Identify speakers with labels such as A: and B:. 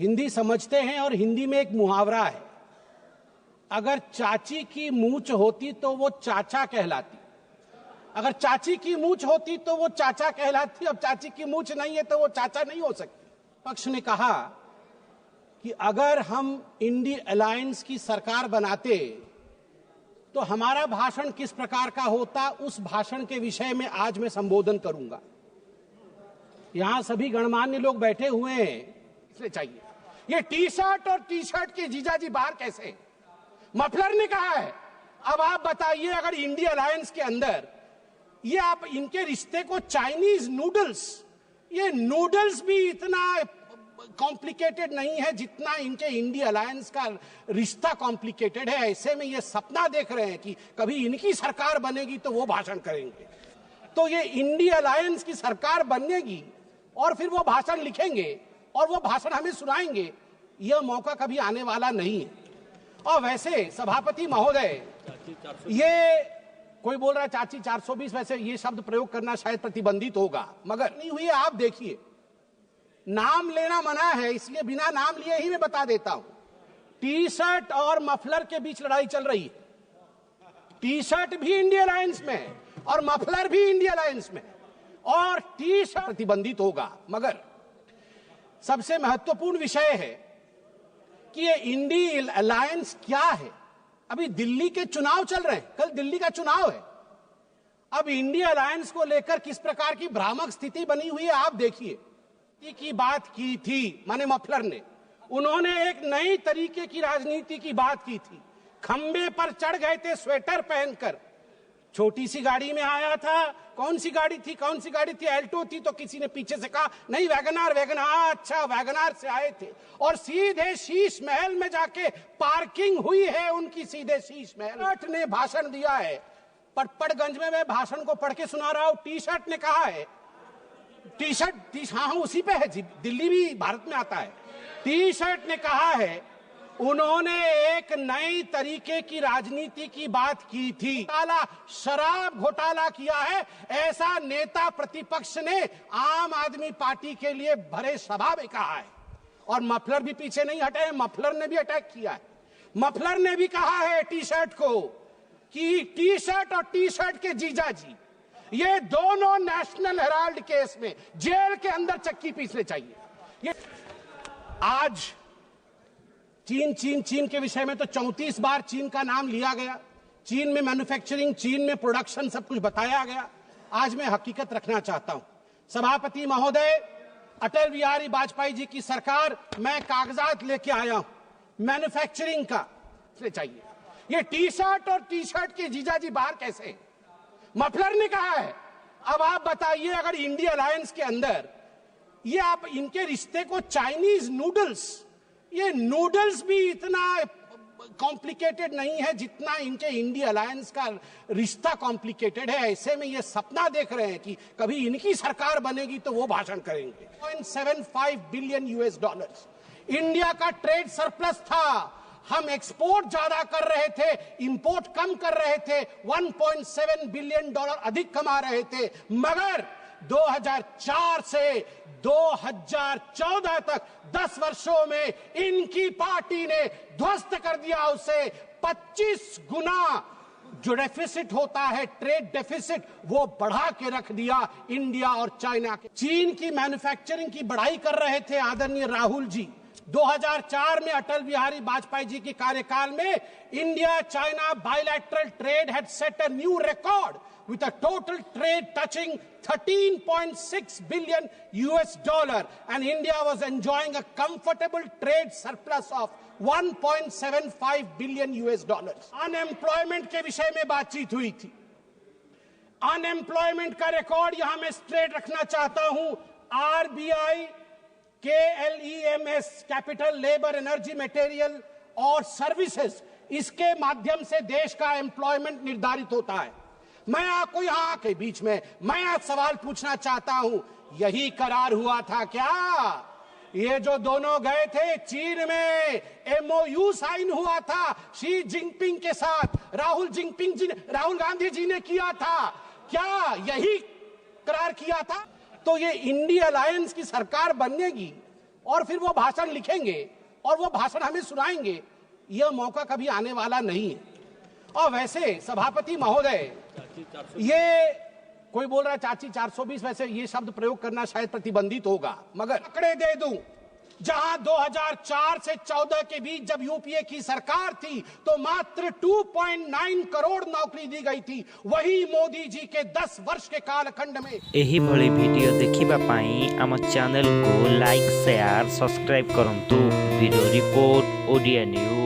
A: हिंदी समझते हैं और हिंदी में एक मुहावरा है, अगर चाची की मूंछ होती तो वो चाचा कहलाती, अगर चाची की मूंछ होती तो वो चाचा कहलाती, अब चाची की मूंछ नहीं है तो वो चाचा नहीं हो सकती। पक्ष ने कहा कि अगर हम इंडी अलायंस की सरकार बनाते तो हमारा भाषण किस प्रकार का होता, उस भाषण के विषय में आज मैं संबोधन करूंगा। यहां सभी गणमान्य लोग बैठे हुए हैं, इसलिए चाहिए ये टी शर्ट और टी शर्ट के जीजाजी बाहर कैसे? मफलर ने कहा है, अब आप बताइए अगर इंडिया अलायंस के अंदर ये आप इनके रिश्ते को चाइनीज नूडल्स, ये नूडल्स भी इतना कॉम्प्लिकेटेड नहीं है जितना इनके इंडिया अलायंस का रिश्ता कॉम्प्लिकेटेड है। ऐसे में ये सपना देख रहे हैं कि कभी इनकी सरकार बनेगी तो वो भाषण करेंगे, तो ये इंडिया अलायंस की सरकार बनेगी और फिर वो भाषण लिखेंगे और वो भाषण हमें सुनाएंगे, यह मौका कभी आने वाला नहीं है। और वैसे सभापति महोदय, ये कोई बोल रहा है चाची 420, वैसे ये शब्द प्रयोग करना शायद प्रतिबंधित होगा, मगर नहीं हुई। आप देखिए, नाम लेना मना है, इसलिए बिना नाम लिए ही मैं बता देता हूं। टी शर्ट और मफलर के बीच लड़ाई चल रही है। टी शर्ट भी इंडिया अलायंस में है और मफलर भी इंडिया अलायंस में है, और टी शर्ट प्रतिबंधित होगा। मगर सबसे महत्वपूर्ण विषय है कि ये इंडिया अलायंस क्या है। अभी दिल्ली के चुनाव चल रहे हैं, कल दिल्ली का चुनाव है। अब इंडिया अलायंस को लेकर किस प्रकार की भ्रामक स्थिति बनी हुई है आप देखिए। की बात की थी, माने मफलर ने, उन्होंने एक नई तरीके की राजनीति की बात की थी। खंबे पर चढ़ गए थे स्वेटर पहनकर, छोटी सी गाड़ी में आया था। कौन सी गाड़ी थी? कौन सी गाड़ी थी? एल्टो थी। तो किसी ने पीछे से कहा नहीं वैगनार, वैगनार। अच्छा, वैगनार से आए थे और सीधे शीश महल में जाके पार्किंग हुई है उनकी, सीधे शीश महल ने भाषण दिया है। पटपड़गंज में मैं भाषण को पढ़ के सुना रहा हूं। टी शर्ट ने कहा है, टी शर्ट हाँ उसी पे है जी, दिल्ली भी भारत में आता है। टी शर्ट ने कहा है उन्होंने एक नई तरीके की राजनीति की बात की थी। शराब घोटाला किया है, ऐसा नेता प्रतिपक्ष ने आम आदमी पार्टी के लिए भरे सभा में कहा है। और मफलर भी पीछे नहीं हटे, मफलर ने भी अटैक किया है। मफलर ने भी कहा है टी शर्ट को कि टी शर्ट और टी शर्ट के जीजाजी, ये दोनों नेशनल हेराल्ड केस में जेल के अंदर चक्की पीसने चाहिए। ये आज चीन के विषय में तो 34 बार चीन का नाम लिया गया। चीन में मैन्युफैक्चरिंग, चीन में प्रोडक्शन, सब कुछ बताया गया। आज मैं हकीकत रखना चाहता हूं। सभापति महोदय, अटल बिहारी वाजपेयी जी की सरकार, मैं कागजात लेके आया हूं मैन्युफैक्चरिंग का, इसलिए चाहिए ये टी शर्ट और टी शर्ट के जीजाजी बाहर कैसे? मफलर ने कहा है, अब आप बताइए अगर इंडिया अलायंस के अंदर ये आप इनके रिश्ते को चाइनीज नूडल्स, ये नूडल्स भी इतना कॉम्प्लिकेटेड नहीं है जितना इनके इंडिया अलायंस का रिश्ता कॉम्प्लिकेटेड है। ऐसे में ये सपना देख रहे हैं कि कभी इनकी सरकार बनेगी तो वो भाषण करेंगे। $0.75 बिलियन इंडिया का ट्रेड सरप्लस था। हम एक्सपोर्ट ज्यादा कर रहे थे, इंपोर्ट कम कर रहे थे, $1.7 बिलियन अधिक कमा रहे थे। मगर 2004 से 2014 तक 10 वर्षों में इनकी पार्टी ने ध्वस्त कर दिया उसे। 25 गुना जो डेफिसिट होता है, ट्रेड डेफिसिट, वो बढ़ा के रख दिया इंडिया और चाइना के। चीन की मैन्युफैक्चरिंग की बढ़ाई कर रहे थे आदरणीय राहुल जी। 2004 में अटल बिहारी वाजपेयी जी के कार्यकाल में India China bilateral trade had set a new record with a total trade touching $13.6 billion and India was enjoying a comfortable trade surplus of $1.75 billion। Unemployment के विषय में बातचीत हुई थी। अनएम्प्लॉयमेंट का रिकॉर्ड यहां मैं स्ट्रेट रखना चाहता हूं। RBI, KLEMS, capital, labour, energy, material और सर्विसेज, इसके माध्यम से देश का एम्प्लॉयमेंट निर्धारित होता है। मैं आपको यहां के बीच में मैं आज सवाल पूछना चाहता हूं, यही करार हुआ था क्या? ये जो दोनों गए थे चीन में, MOU साइन हुआ था शी जिनपिंग के साथ, राहुल गांधी जी ने किया था क्या? यही करार किया था। तो ये इंडिया अलायंस की सरकार बनेगी और फिर वो भाषण लिखेंगे और वो भाषण हमें सुनाएंगे, यह मौका कभी आने वाला नहीं है। और वैसे सभापति महोदय, ये कोई बोल रहा है चाची 420, वैसे ये शब्द प्रयोग करना शायद प्रतिबंधित होगा, मगर आंकड़े दे दूं, जहां 2004 से 14 के बीच जब यूपीए की सरकार थी तो मात्र 2.9 करोड़ नौकरी दी गई थी, वही मोदी जी के 10 वर्ष के कालखंड में।
B: एही भली वीडियो देखिबा पाई आम चैनल को लाइक शेयर सब्सक्राइब करंतु। Video report Odia news.